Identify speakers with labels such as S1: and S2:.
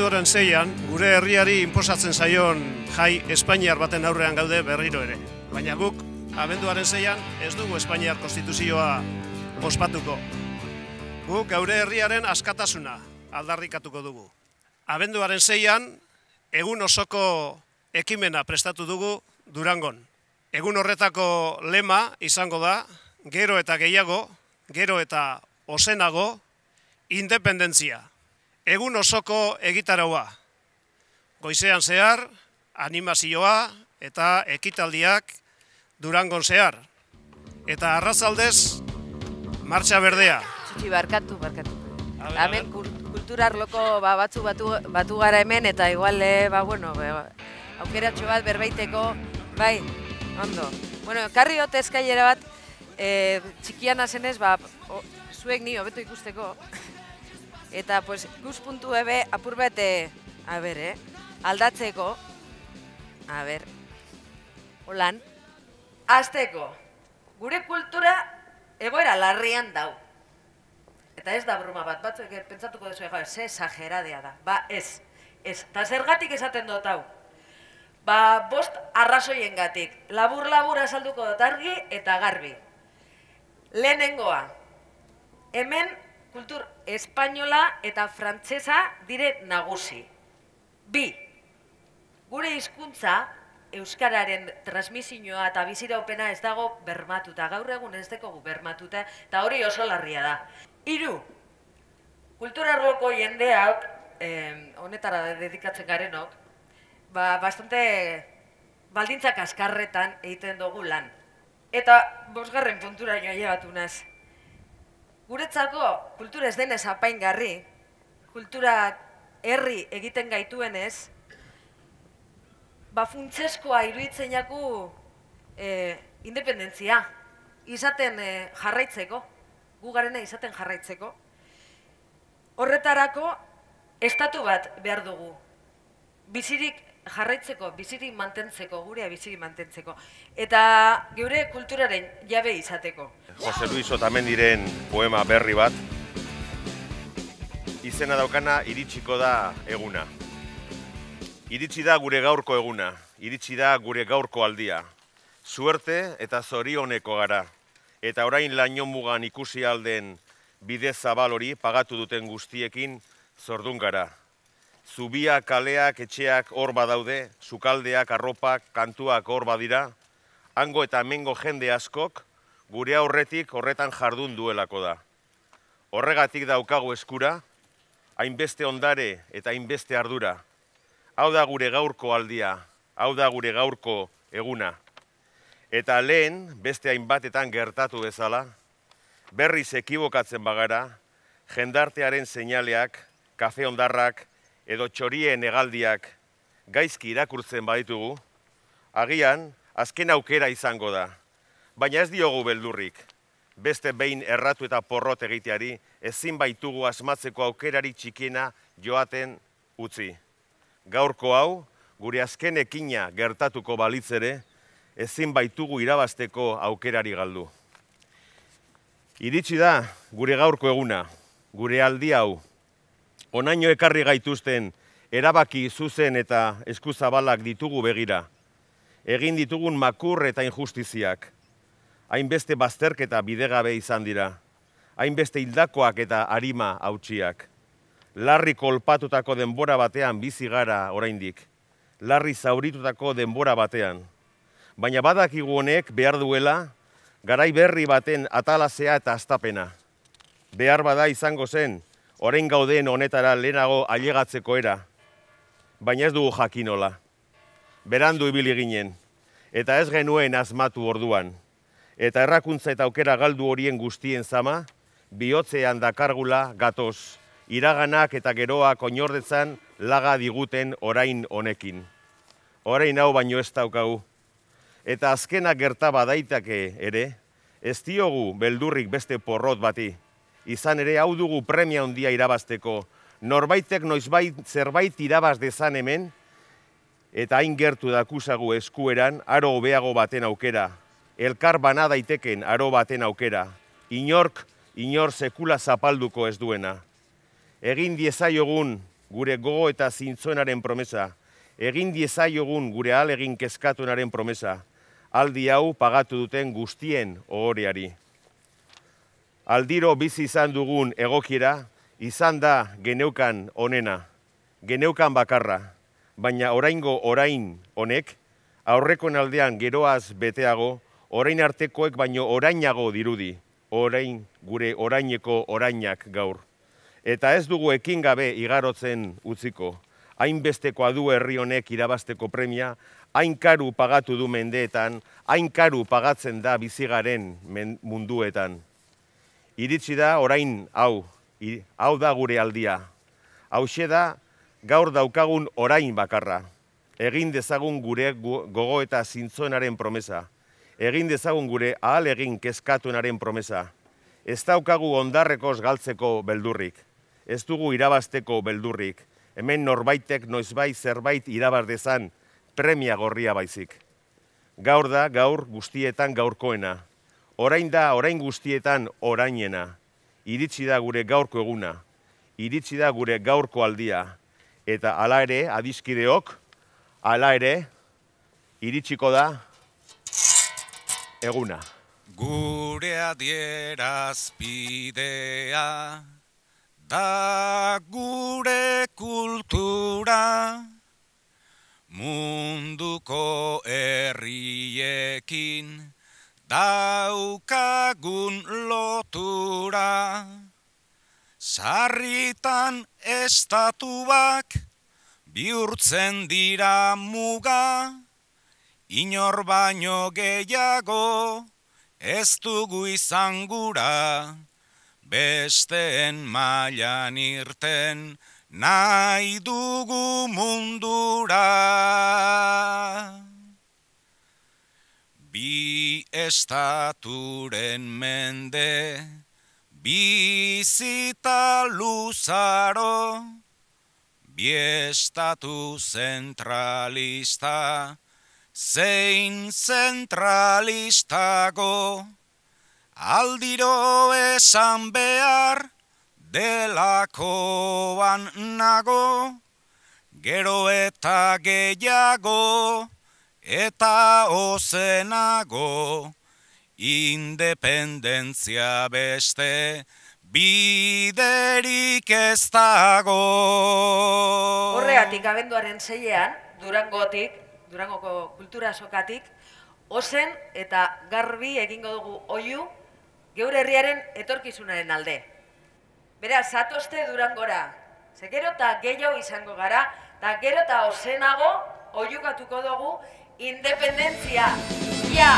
S1: Abenduaren 6an, gure herriari inposatzen zaion jai Espainiar baten aurrean gaude berriro ere. Baina guk, abenduaren 6an, ez dugu Espainiar konstituzioa ospatuko. Guk gaure herriaren askatasuna aldarrikatuko dugu. Abenduaren 6an, egun osoko ekimena prestatu dugu Durangon. Egun horretako lema izango da, gero eta gehiago, gero eta ozenago, independentzia. Egun osoko egitaraua. Goizean zehar, animazioa eta ekitaldiak Durangon zehar. Eta arratzaldez, martxa berdea.
S2: Txiki, barkatu. Hemen kulturarloko batu gara hemen, eta igual, aukeratxo bat berbaiteko, bai, ondo. Bueno, karri hot eskailera bat, txikiana zenez, zuek ni hobeto ikusteko. Eta, pues, ikuspuntu ebe apur bete, aldatzeko, holan, azteko, gure kultura egoera larrian dau. Eta ez da broma bat, batzuek pentsatuko dezu ze exageradea da. Ez. Eta zergatik esaten dut hau. 5 arrazoiengatik. Labur azalduko dut argi eta garbi. Lehenengoa, hemen kultur espainola eta frantsesa dire nagusi. 2. Gure hizkuntza, euskararen transmisioa eta biziraupena ez dago bermatuta. Gaur egun ez dekogu bermatuta, eta hori oso larria da. 3. Kulturarloko jendeak, honetara dedikatzen garenok, bastante baldintzak askarretan egiten dugu lan. Eta 5. puntura joa naz. Guretzako kultura ez denez apaingarri, kultura herri egiten gaituenez, funtseskoa iruditzen jaku independentzia, izaten jarraitzeko, gu garena izaten jarraitzeko. Horretarako, estatu bat behar dugu, bizirik jarraitzeko, bizirik mantentzeko, gurea bizirik mantentzeko, eta geure kulturaren jabe izateko.
S3: Jose Luis Otamendiren poema berri bat, izena daukana iritsiko da eguna. Iritsi da gure gaurko eguna, iritsi da gure gaurko aldia. Suerte eta zorioneko gara, eta orain laino mugan ikusi alden bide zabal hori pagatu duten guztiekin zordun gara. Zubia, kaleak, etxeak hor badaude, sukaldeak, arropak, kantuak hor badira, hango eta hemengo jende askok, gure aurretik horretan jardun duelako da. Horregatik daukagu eskura, hainbeste ondare eta hainbeste ardura. Hau da gure gaurko aldia, hau da gure gaurko eguna. Eta lehen, beste hainbatetan gertatu bezala, berriz ekibokatzen bagara, jendartearen seinaleak, kafe ondarrak, edo txorien hegaldiak gaizki irakurtzen baditugu, agian azken aukera izango da. Baina ez diogu beldurrik, beste behin erratu eta porrot egiteari ezin baitugu asmatzeko aukerari txikiena joaten utzi. Gaurko hau, gure azken ekina gertatuko balitz ere, ezin baitugu irabazteko aukerari galdu. Iritsi da gure gaurko eguna, gure aldi hau, onaino ekarri gaituzten erabaki zuzen eta eskuzabalak ditugu begira. Egin ditugun makur eta injustiziak. Hainbeste bazterketa bidegabe izan dira. Hainbeste hildakoak eta arima hautsiak. Larri kolpatutako denbora batean bizi gara oraindik. Larri zauritutako denbora batean. Baina badakigu honek behar duela garai berri baten atalazea eta astapena. Behar bada izango zen, orain gauden honetara lehenago ailegatzeko era, baina ez dugu jakinola. Berandu ibili ginen, eta ez genuen asmatu orduan. Eta errakuntza eta aukera galdu horien guztien zama, bihotzean dakargula gatoz, iraganak eta geroak oinordetzan laga diguten orain honekin. Orain hau baino ez daukagu. Eta azkena gerta badaitake ere, ez diogu beldurrik beste porrot bati. Izan ere hau dugu premia handia irabazteko, norbaitek noizbait zerbait irabaz dezan hemen, eta hain gertu dakusagu eskueran aro hobeago baten aukera, elkar bana daiteken aro baten aukera, inor sekula zapalduko ez duena. Egin diezaiogun gure gogo eta zintzoenaren promesa, egin diezaiogun gure ahalegin kezkatunaren promesa, aldi hau pagatu duten guztien ohoreari. Aldiro bizi izan dugun egokiera, izan da geneukan onena, geneukan bakarra, baina oraingo orain honek, aurrekoen aldean geroaz beteago, orain artekoek baino orainago dirudi, orain gure oraineko orainak gaur. Eta ez dugu ekin gabe igarotzen utziko, hainbestekoa du herri honek irabasteko premia, hain karu pagatu du mendeetan, hain karu pagatzen da bizigaren munduetan. Iritsi da orain hau da gure aldia. Hauxe da gaur daukagun orain bakarra. Egin dezagun gure gogo eta zintzoenaren promesa. Egin dezagun gure ahalegin kezkatunaren promesa. Ez daukagu ondarrekoz galtzeko beldurrik. Ez dugu irabasteko beldurrik. Hemen norbaitek noizbait zerbait irabaz dezan premia gorria baizik. Gaur da gaur guztietan gaurkoena. Orain da orain guztietan orainena. Iritsi da gure gaurko eguna. Iritsi da gure gaurko aldia. Eta hala ere, adiskideok, hala ere, iritsiko da eguna.
S4: Gure adierazpidea da gure kultura, munduko herriekin daukagun lotura. Sarritan estatuak bihurtzen dira muga, inor baino gehiago ez dugu izan gura, besteen mailan irten nahi dugu mundura. Bi estaturen mende, bizita luzaro, bi estatu zentralista, zein zentralistago, aldiro esan behar delakoan nago, gero eta gehiago, eta ozenago, independentzia beste biderik ez dago.
S2: Horregatik abenduaren 6ean, Durangoko kultura azokatik, ozen eta garbi egingo dugu oihu geure herriaren etorkizunaren alde. Beraz, zatozte Durangora, ze gero eta gehiago izango gara, eta gero eta ozenago oihukatuko dugu independentzia. Ja!